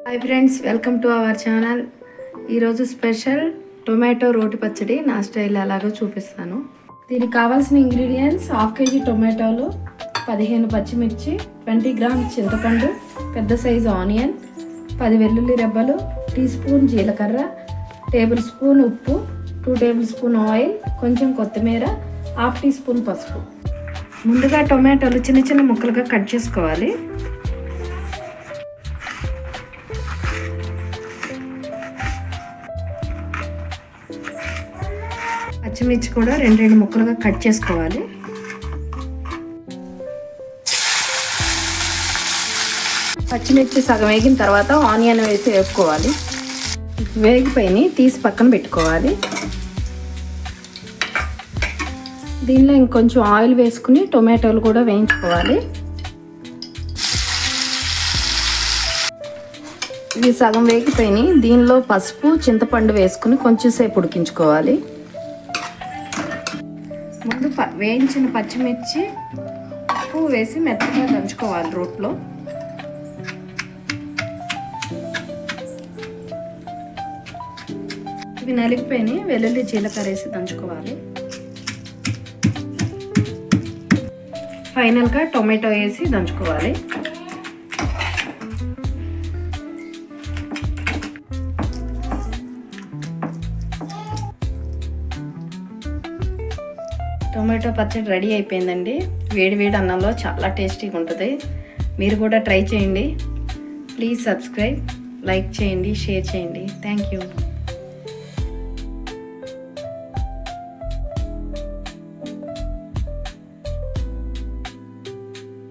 Hi friends, welcome to our channel. ఈరోజు special tomato రోటి పచ్చడి నా స్టైల్ ఎలాగో చూపిస్తాను. దీనికి కావాల్సిన ఇంగ్రీడియంట్స్: 1/2 kg టొమాటోలు, 15 పచ్చిమిర్చి, 20 గ్రామ్స్ చింతపండు, పెద్ద సైజు ఆనియన్, 10 వెల్లుల్లి రెబ్బలు, టీ స్పూన్ జీలకర్ర, టేబుల్ స్పూన్ ఉప్పు, 2 టేబుల్ స్పూన్ ఆయిల్, కొంచెం కొత్తిమీర, 1/2 టీ స్పూన్ పసుపు. ముందుగా టొమాటోలు చిన్న చిన్న ముక్కలుగా కట్ చేసుకోవాలి. పచ్చిమిర్చి కూడా 2 ముక్కలుగా కట్ చేసుకోవాలి. పచ్చిమిర్చి సగం వేగిన తర్వాత ఆనియన్ వేసి వేపుకోవాలి. వేగిపోయి తీసి పక్కన పెట్టుకోవాలి. దీనిలో ఇంకొంచెం ఆయిల్ వేసుకుని టొమాటోలు కూడా వేయించుకోవాలి. ఇవి సగం వేగిపోయి దీనిలో పసుపు, చింతపండు వేసుకుని కొంచెం సేపు ఉడికించుకోవాలి. ముందు వేయించిన పచ్చిమిర్చి, ఉప్పు వేసి మెత్తగా దంచుకోవాలి రోట్లో. ఇవి నలిగిపోయి వెల్లుల్లి జీలకర్ర వేసి దంచుకోవాలి. ఫైనల్గా టొమాటో వేసి దంచుకోవాలి. టొమాటో పచ్చడి రెడీ అయిపోయిందండి. వేడి వేడి అన్నంలో చాలా టేస్టీగా ఉంటుంది. మీరు కూడా ట్రై చేయండి. ప్లీజ్ సబ్స్క్రైబ్, లైక్ చేయండి, షేర్ చేయండి. Thank you.